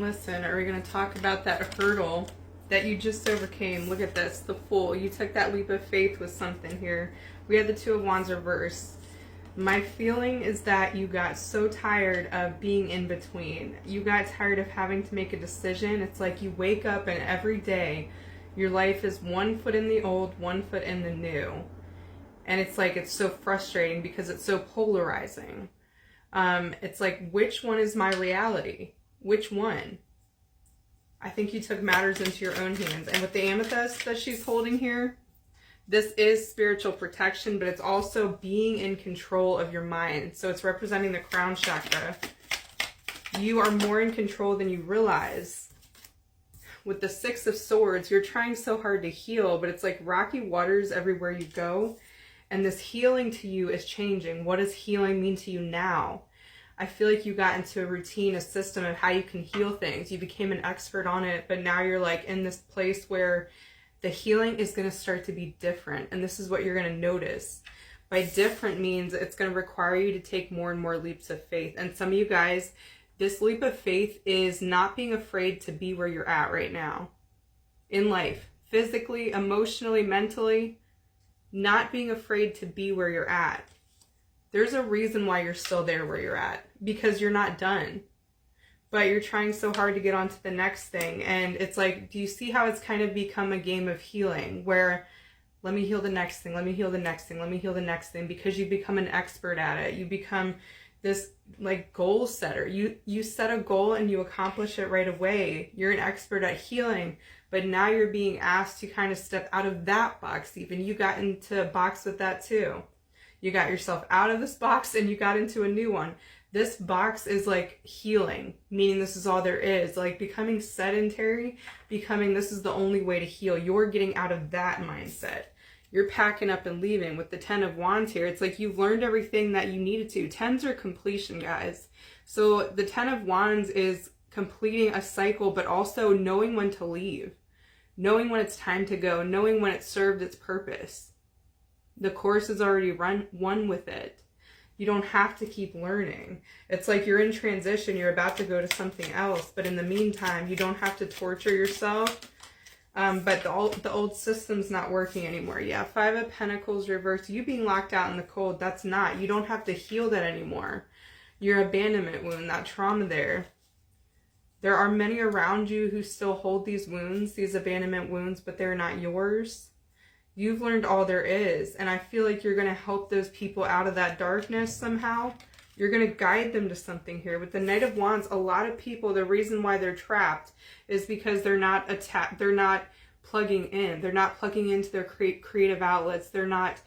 Listen, are we going to talk about that hurdle that you just overcame? Look at this, the Fool. You took that leap of faith with something here. We had the Two of Wands reversed. My feeling is that you got so tired of being in between. You got tired of having to make a decision. It's like you wake up and every day your life is 1 foot in the old, 1 foot in the new. And it's like, it's so frustrating because it's so polarizing. It's like, which one is my reality? Which one? I think you took matters into your own hands. And with the amethyst that she's holding here, this is spiritual protection, but it's also being in control of your mind. So it's representing the crown chakra. You are more in control than you realize. With the Six of Swords, you're trying so hard to heal, but it's like rocky waters everywhere you go. And this healing to you is changing. What does healing mean to you now? I feel like you got into a routine, a system of how you can heal things. You became an expert on it, but now you're like in this place where the healing is going to start to be different. And this is what you're going to notice. By different means, it's going to require you to take more and more leaps of faith. And some of you guys, this leap of faith is not being afraid to be where you're at right now in life. Physically, emotionally, mentally, not being afraid to be where you're at. There's a reason why you're still there where you're at, because you're not done, but you're trying so hard to get on to the next thing. And it's like, do you see how it's kind of become a game of healing where let me heal the next thing, let me heal the next thing, let me heal the next thing, because you become an expert at it. You become this like goal setter. You set a goal and you accomplish it right away. You're an expert at healing, but now you're being asked to kind of step out of that box. Even you got into a box with that too. You got yourself out of this box and you got into a new one. This box is like healing, meaning this is all there is. Like becoming sedentary, becoming this is the only way to heal. You're getting out of that mindset. You're packing up and leaving. With the Ten of Wands here, it's like you've learned everything that you needed to. Tens are completion, guys. So the Ten of Wands is completing a cycle, but also knowing when to leave, knowing when it's time to go, knowing when it served its purpose. The course is already won with it. You don't have to keep learning. It's like you're in transition. You're about to go to something else. But in the meantime, you don't have to torture yourself. But the old system's not working anymore. Yeah, Five of Pentacles reversed. You being locked out in the cold, that's not. You don't have to heal that anymore. Your abandonment wound, that trauma there. There are many around you who still hold these wounds, these abandonment wounds, but they're not yours. You've learned all there is, and I feel like you're going to help those people out of that darkness somehow. You're going to guide them to something here. With the Knight of Wands, a lot of people, the reason why they're trapped is because they're not plugging in. They're not plugging into their creative outlets. They're not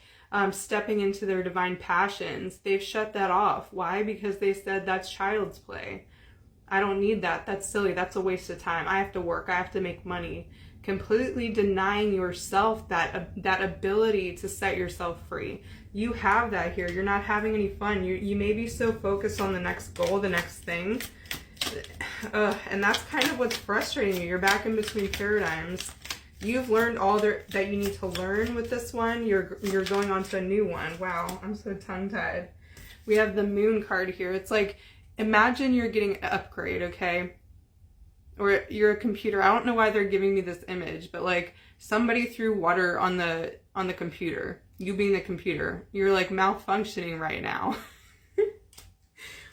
stepping into their divine passions. They've shut that off. Why? Because they said that's child's play. I don't need that. That's silly. That's a waste of time. I have to work. I have to make money. Completely denying yourself that ability to set yourself free. You have that here. You're not having any fun. You may be so focused on the next goal, the next thing. And that's kind of what's frustrating you. You're back in between paradigms. You've learned all that you need to learn with this one. You're going on to a new one. Wow, I'm so tongue-tied. We have the Moon card here. It's like, imagine you're getting an upgrade, okay? Or you're a computer. I don't know why they're giving me this image, but like somebody threw water on the computer. You being the computer, you're like malfunctioning right now.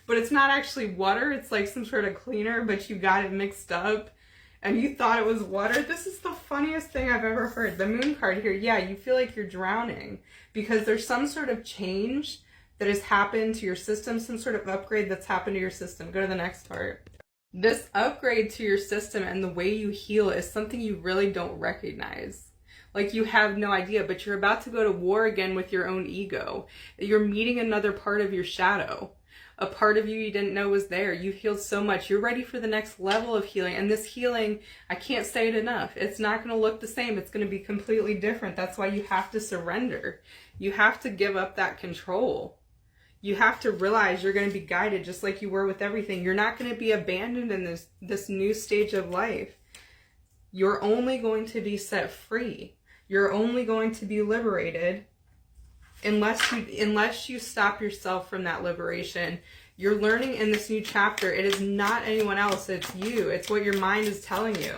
But it's not actually water. It's like some sort of cleaner, but you got it mixed up and you thought it was water. This is the funniest thing I've ever heard. The Moon card here. Yeah, you feel like you're drowning because there's some sort of change that has happened to your system, some sort of upgrade that's happened to your system. Go to the next part. This upgrade to your system and the way you heal is something you really don't recognize. Like you have no idea, but you're about to go to war again with your own ego. You're meeting another part of your shadow. A part of you didn't know was there. You've healed so much. You're ready for the next level of healing. And this healing, I can't say it enough. It's not going to look the same. It's going to be completely different. That's why you have to surrender. You have to give up that control. You have to realize you're going to be guided just like you were with everything. You're not going to be abandoned in this new stage of life. You're only going to be set free. You're only going to be liberated unless you stop yourself from that liberation. You're learning in this new chapter. It is not anyone else. It's you. It's what your mind is telling you.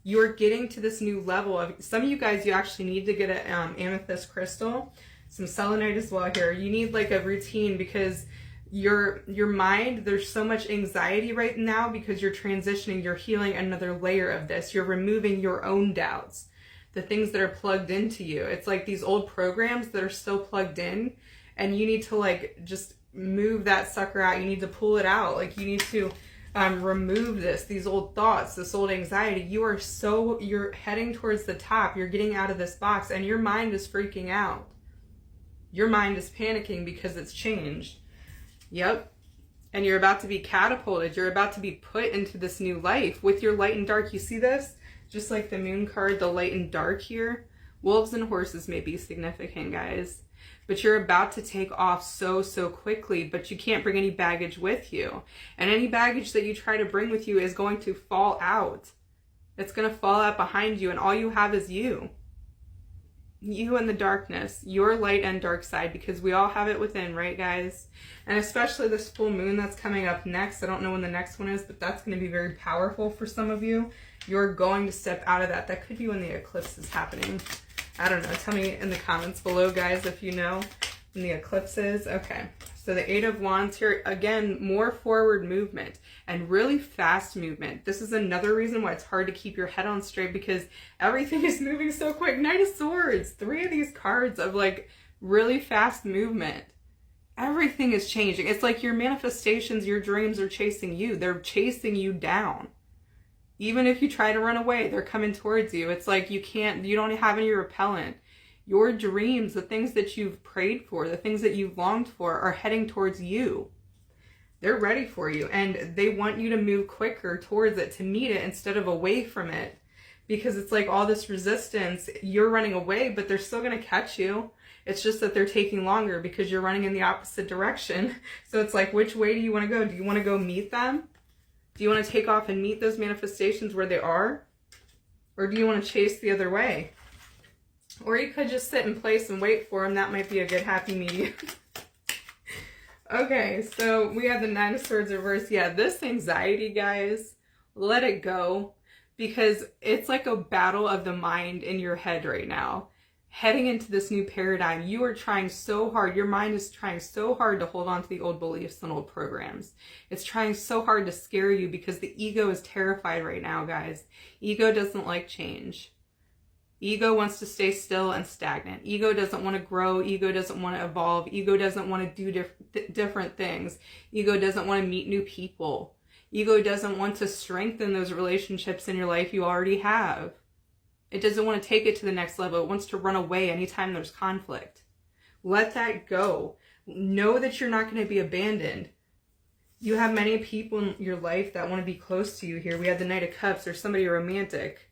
You're getting to this new level of, some of you guys, you actually need to get an amethyst crystal, some selenite as well here. You need like a routine because your mind, there's so much anxiety right now because you're transitioning, you're healing another layer of this. You're removing your own doubts, the things that are plugged into you. It's like these old programs that are still plugged in, and you need to like just move that sucker out. You need to pull it out. Like you need to remove these old thoughts, this old anxiety. You're heading towards the top. You're getting out of this box, and your mind is freaking out. Your mind is panicking because it's changed. Yep. And you're about to be catapulted. You're about to be put into this new life with your light and dark. You see this? Just like the moon card, the light and dark here. Wolves and horses may be significant, guys. But you're about to take off so quickly, but you can't bring any baggage with you. And any baggage that you try to bring with you is going to fall out. It's going to fall out behind you, and all you have is you. You and the darkness, your light and dark side, because we all have it within, right, guys? And especially this full moon that's coming up next. I don't know when the next one is, but that's going to be very powerful for some of you. You're going to step out of that. That could be when the eclipse is happening. I don't know. Tell me in the comments below, guys, if you know when the eclipse is. Okay. So the Eight of Wands here, again, more forward movement and really fast movement. This is another reason why it's hard to keep your head on straight, because everything is moving so quick. Knight of Swords, 3 of these cards of like really fast movement. Everything is changing. It's like your manifestations, your dreams are chasing you. They're chasing you down. Even if you try to run away, they're coming towards you. It's like you don't have any repellent. Your dreams, the things that you've prayed for, the things that you've longed for are heading towards you. They're ready for you, and they want you to move quicker towards it, to meet it instead of away from it. Because it's like all this resistance, you're running away, but they're still going to catch you. It's just that they're taking longer because you're running in the opposite direction. So it's like, which way do you want to go? Do you want to go meet them? Do you want to take off and meet those manifestations where they are? Or do you want to chase the other way? Or you could just sit in place and wait for them. That might be a good happy medium. Okay, so we have the Nine of Swords reversed. Yeah, this anxiety, guys, let it go. Because it's like a battle of the mind in your head right now. Heading into this new paradigm, you are trying so hard. Your mind is trying so hard to hold on to the old beliefs and old programs. It's trying so hard to scare you because the ego is terrified right now, guys. Ego doesn't like change. Ego wants to stay still and stagnant. Ego doesn't want to grow. Ego doesn't want to evolve. Ego doesn't want to do different things. Ego doesn't want to meet new people. Ego doesn't want to strengthen those relationships in your life you already have. It doesn't want to take it to the next level. It wants to run away anytime there's conflict. Let that go. Know that you're not going to be abandoned. You have many people in your life that want to be close to you here. We have the Knight of Cups, or somebody romantic.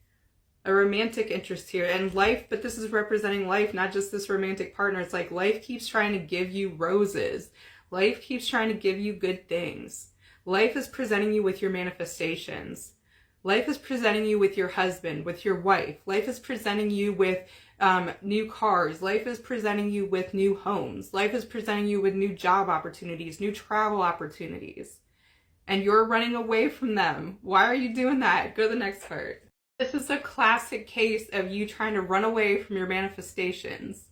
A romantic interest here, and life, but this is representing life, not just this romantic partner. It's like life keeps trying to give you roses. Life keeps trying to give you good things. Life is presenting you with your manifestations. Life is presenting you with your husband, with your wife. Life is presenting you with new cars. Life is presenting you with new homes. Life is presenting you with new job opportunities, new travel opportunities. And you're running away from them. Why are you doing that? Go to the next part. This is a classic case of you trying to run away from your manifestations.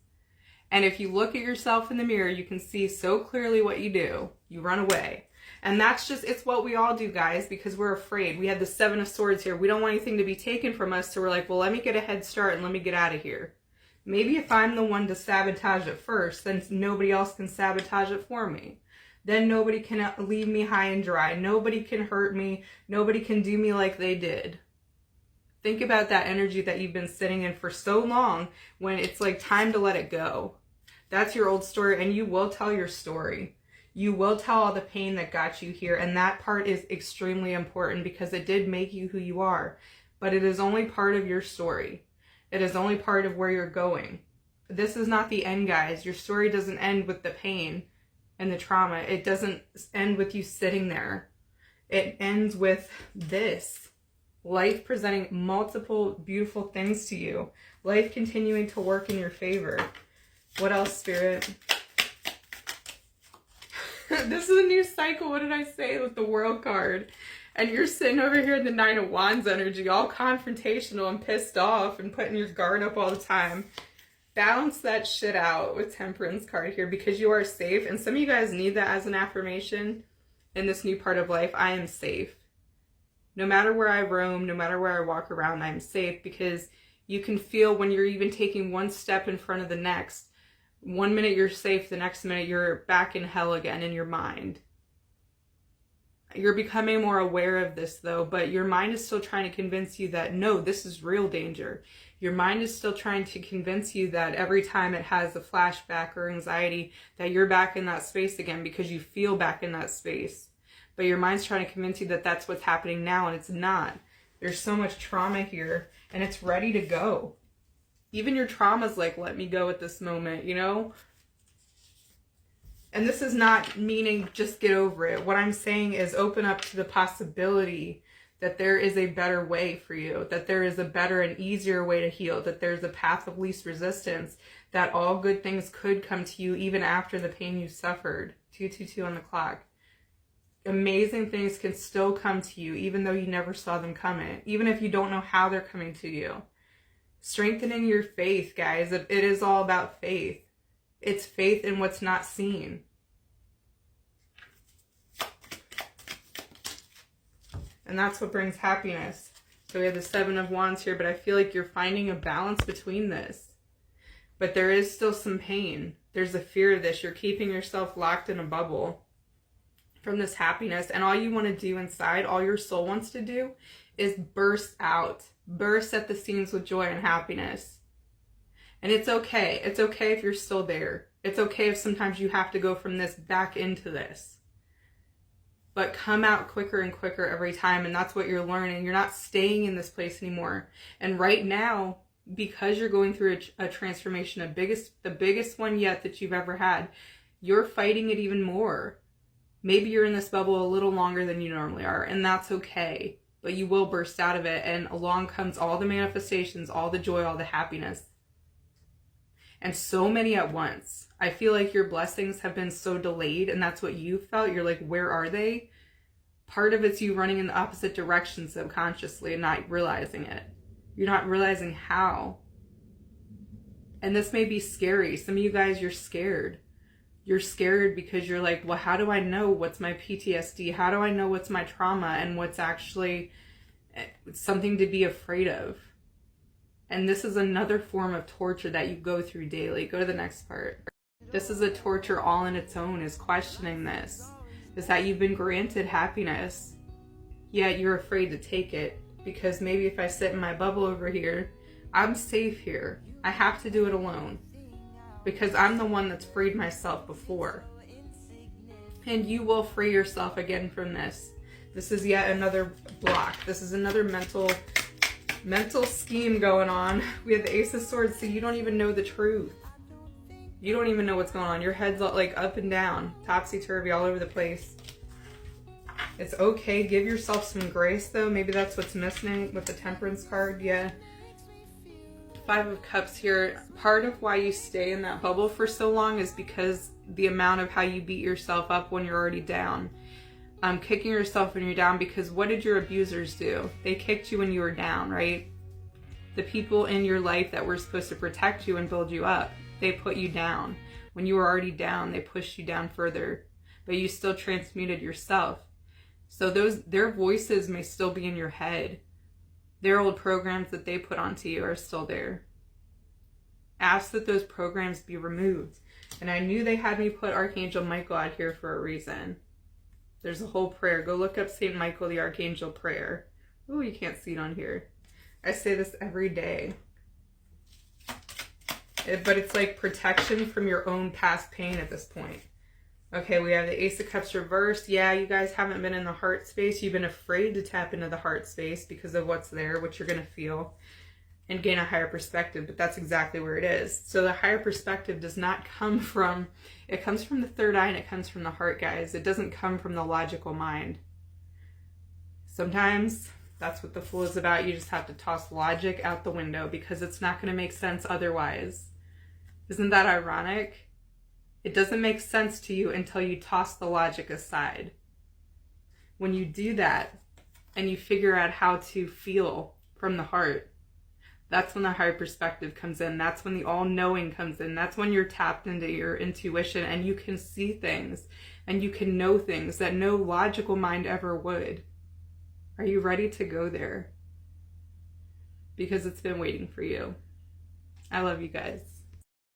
And if you look at yourself in the mirror, you can see so clearly what you do. You run away. And that's just, it's what we all do, guys, because we're afraid. We have the Seven of Swords here. We don't want anything to be taken from us, so we're like, well, let me get a head start and let me get out of here. Maybe if I'm the one to sabotage it first, then nobody else can sabotage it for me. Then nobody can leave me high and dry. Nobody can hurt me. Nobody can do me like they did. Think about that energy that you've been sitting in for so long, when it's like time to let it go. That's your old story, and you will tell your story. You will tell all the pain that got you here, and that part is extremely important because it did make you who you are. But it is only part of your story. It is only part of where you're going. This is not the end, guys. Your story doesn't end with the pain and the trauma. It doesn't end with you sitting there. It ends with this. Life presenting multiple beautiful things to you. Life continuing to work in your favor. What else, Spirit? This is a new cycle. What did I say with the World card? And you're sitting over here in the Nine of Wands energy, all confrontational and pissed off and putting your guard up all the time. Balance that shit out with Temperance card here, because you are safe. And some of you guys need that as an affirmation in this new part of life. I am safe. No matter where I roam, no matter where I walk around, I'm safe, because you can feel when you're even taking one step in front of the next. One minute you're safe, the next minute you're back in hell again in your mind. You're becoming more aware of this though, but your mind is still trying to convince you that no, this is real danger. Your mind is still trying to convince you that every time it has a flashback or anxiety that you're back in that space again, because you feel back in that space. But your mind's trying to convince you that that's what's happening now, and it's not. There's so much trauma here, and it's ready to go. Even your trauma's like, let me go at this moment, you know? And this is not meaning just get over it. What I'm saying is open up to the possibility that there is a better way for you, that there is a better and easier way to heal, that there's a path of least resistance, that all good things could come to you even after the pain you suffered. 222 on the clock. Amazing things can still come to you even though you never saw them coming, even if you don't know how they're coming to you. Strengthening your faith, guys. It is all about faith. It's faith in what's not seen. And that's what brings happiness. So we have the Seven of Wands here, but I feel like you're finding a balance between this. But there is still some pain. There's a fear of this. You're keeping yourself locked in a bubble from this happiness. And all you want to do inside, all your soul wants to do, is burst out. Burst at the seams with joy and happiness. And it's okay. It's okay if you're still there. It's okay if sometimes you have to go from this back into this. But come out quicker and quicker every time, and that's what you're learning. You're not staying in this place anymore. And right now, because you're going through a transformation, the biggest one yet that you've ever had, you're fighting it even more. Maybe you're in this bubble a little longer than you normally are, and that's okay. But you will burst out of it, and along comes all the manifestations, all the joy, all the happiness. And so many at once. I feel like your blessings have been so delayed, and that's what you felt. You're like, where are they? Part of it's you running in the opposite direction subconsciously and not realizing it. You're not realizing how. And this may be scary. Some of you guys, you're scared. You're scared because you're like, well, how do I know what's my PTSD? How do I know what's my trauma and what's actually something to be afraid of? And this is another form of torture that you go through daily. Go to the next part. This is a torture all in its own, is questioning this. Is that you've been granted happiness, yet you're afraid to take it. Because maybe if I sit in my bubble over here, I'm safe here. I have to do it alone. Because I'm the one that's freed myself before. And you will free yourself again from this. This is yet another block. This is another mental scheme going on. We have the Ace of Swords, so you don't even know the truth. You don't even know what's going on. Your head's like up and down, topsy-turvy, all over the place. It's okay. Give yourself some grace, though. Maybe that's what's missing with the Temperance card. Yeah. Five of Cups here. Part of why you stay in that bubble for so long is because the amount of how you beat yourself up when you're already down. Kicking yourself when you're down, because what did your abusers do? They kicked you when you were down, right? The people in your life that were supposed to protect you and build you up, they put you down. When you were already down, they pushed you down further, but you still transmuted yourself. So their voices may still be in your head. Their old programs that they put onto you are still there. Ask that those programs be removed. And I knew they had me put Archangel Michael out here for a reason. There's a whole prayer. Go look up St. Michael the Archangel prayer. Ooh, you can't see it on here. I say this every day. But it's like protection from your own past pain at this point. Okay, we have the Ace of Cups reversed. Yeah, you guys haven't been in the heart space. You've been afraid to tap into the heart space because of what's there, what you're going to feel, and gain a higher perspective. But that's exactly where it is. So the higher perspective does not come from, it comes from the third eye and it comes from the heart, guys. It doesn't come from the logical mind. Sometimes that's what the Fool is about. You just have to toss logic out the window because it's not going to make sense otherwise. Isn't that ironic? It doesn't make sense to you until you toss the logic aside. When you do that and you figure out how to feel from the heart, that's when the higher perspective comes in. That's when the all-knowing comes in. That's when you're tapped into your intuition and you can see things and you can know things that no logical mind ever would. Are you ready to go there? Because it's been waiting for you. I love you guys.